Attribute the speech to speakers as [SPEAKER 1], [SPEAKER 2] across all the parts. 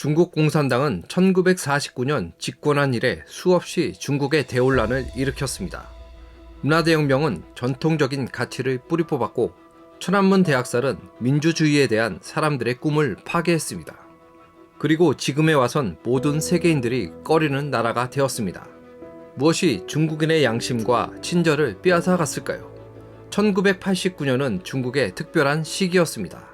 [SPEAKER 1] 중국 공산당은 1949년 집권한 이래 수없이 중국의 대혼란을 일으켰습니다. 문화대혁명은 전통적인 가치를 뿌리 뽑았고 천안문 대학살은 민주주의에 대한 사람들의 꿈을 파괴했습니다. 그리고 지금에 와선 모든 세계인들이 꺼리는 나라가 되었습니다. 무엇이 중국인의 양심과 친절을 빼앗아 갔을까요? 1989년은 중국의 특별한 시기였습니다.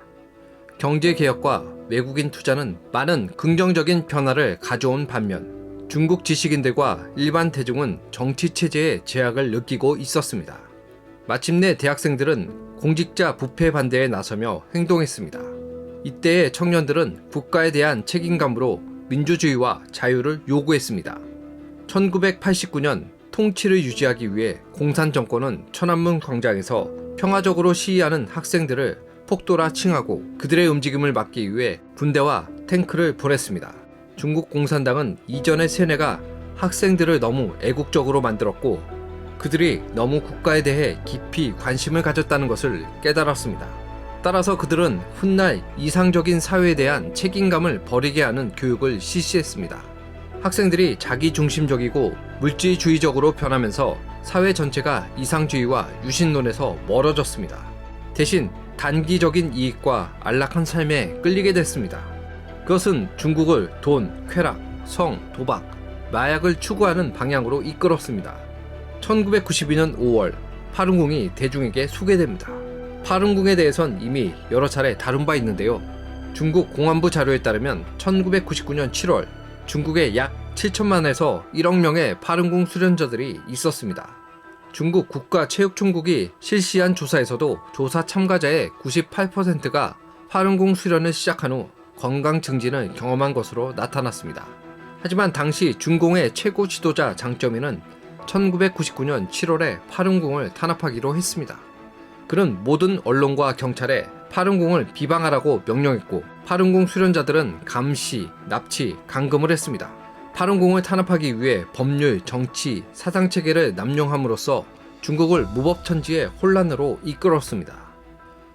[SPEAKER 1] 경제개혁과 외국인 투자는 많은 긍정적인 변화를 가져온 반면 중국 지식인들과 일반 대중은 정치체제의 제약을 느끼고 있었습니다. 마침내 대학생들은 공직자 부패 반대에 나서며 행동했습니다. 이때의 청년들은 국가에 대한 책임감으로 민주주의와 자유를 요구했습니다. 1989년 통치를 유지하기 위해 공산 정권은 천안문 광장에서 평화적으로 시위하는 학생들을 폭도라 칭하고 그들의 움직임을 막기 위해 군대와 탱크를 보냈습니다. 중국 공산당은 이전의 세뇌가 학생들을 너무 애국적으로 만들었고 그들이 너무 국가에 대해 깊이 관심을 가졌다는 것을 깨달았습니다. 따라서 그들은 훗날 이상적인 사회에 대한 책임감을 버리게 하는 교육을 실시했습니다. 학생들이 자기중심적이고 물질주의적으로 변하면서 사회 전체가 이상주의와 유신론에서 멀어졌습니다. 대신 단기적인 이익과 안락한 삶에 끌리게 됐습니다. 그것은 중국을 돈, 쾌락, 성, 도박, 마약을 추구하는 방향으로 이끌었습니다. 1992년 5월 파룬궁이 대중에게 소개됩니다. 파룬궁에 대해선 이미 여러 차례 다룬 바 있는데요. 중국 공안부 자료에 따르면 1999년 7월 중국에 약 7천만에서 1억 명의 파룬궁 수련자들이 있었습니다. 중국 국가체육총국이 실시한 조사에서도 조사 참가자의 98%가 파룬궁 수련을 시작한 후 건강 증진을 경험한 것으로 나타났습니다. 하지만 당시 중공의 최고 지도자 장쩌민은 1999년 7월에 파룬궁을 탄압하기로 했습니다. 그는 모든 언론과 경찰에 파룬궁을 비방하라고 명령했고 파룬궁 수련자들은 감시, 납치, 감금을 했습니다. 파룬궁을 탄압하기 위해 법률, 정치, 사상체계를 남용함으로써 중국을 무법천지의 혼란으로 이끌었습니다.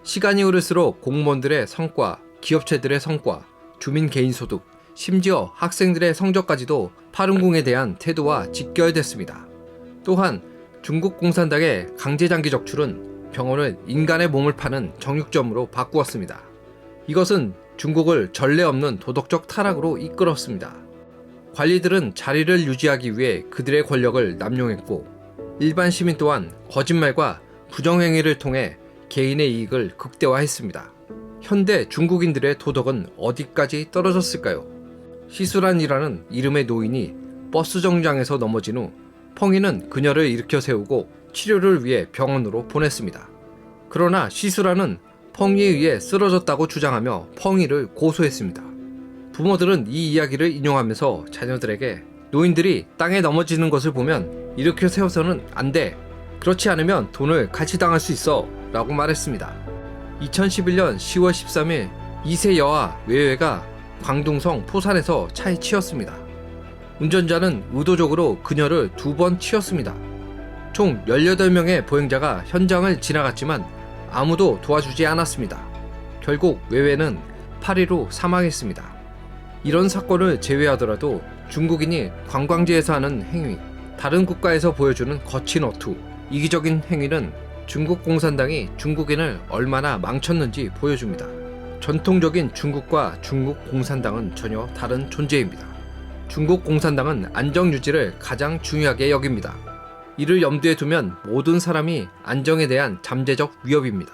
[SPEAKER 1] 시간이 흐를수록 공무원들의 성과, 기업체들의 성과, 주민 개인소득, 심지어 학생들의 성적까지도 파룬궁에 대한 태도와 직결됐습니다. 또한 중국 공산당의 강제장기 적출은 병원을 인간의 몸을 파는 정육점으로 바꾸었습니다. 이것은 중국을 전례 없는 도덕적 타락으로 이끌었습니다. 관리들은 자리를 유지하기 위해 그들의 권력을 남용했고 일반 시민 또한 거짓말과 부정행위를 통해 개인의 이익을 극대화했습니다. 현대 중국인들의 도덕은 어디까지 떨어졌을까요? 시수란이라는 이름의 노인이 버스 정류장에서 넘어진 후 펑이는 그녀를 일으켜 세우고 치료를 위해 병원으로 보냈습니다. 그러나 시수란은 펑이에 의해 쓰러졌다고 주장하며 펑이를 고소했습니다. 부모들은 이 이야기를 인용하면서 자녀들에게 노인들이 땅에 넘어지는 것을 보면 일으켜 세워서는 안 돼. 그렇지 않으면 돈을 갈취당할 수 있어. 라고 말했습니다. 2011년 10월 13일 2세 여아 외외가 광둥성 포산에서 차에 치였습니다. 운전자는 의도적으로 그녀를 2번 치였습니다. 총 18명의 보행자가 현장을 지나갔지만 아무도 도와주지 않았습니다. 결국 외외는 파리로 사망했습니다. 이런 사건을 제외하더라도 중국인이 관광지에서 하는 행위, 다른 국가에서 보여주는 거친 어투, 이기적인 행위는 중국 공산당이 중국인을 얼마나 망쳤는지 보여줍니다. 전통적인 중국과 중국 공산당은 전혀 다른 존재입니다. 중국 공산당은 안정 유지를 가장 중요하게 여깁니다. 이를 염두에 두면 모든 사람이 안정에 대한 잠재적 위협입니다.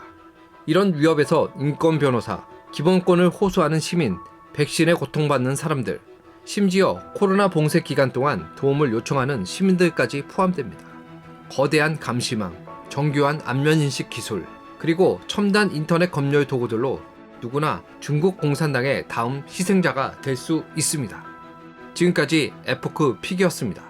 [SPEAKER 1] 이런 위협에서 인권 변호사, 기본권을 호소하는 시민, 백신에 고통받는 사람들, 심지어 코로나 봉쇄 기간 동안 도움을 요청하는 시민들까지 포함됩니다. 거대한 감시망, 정교한 안면인식 기술, 그리고 첨단 인터넷 검열 도구들로 누구나 중국 공산당의 다음 희생자가 될 수 있습니다. 지금까지 에포크 픽이었습니다.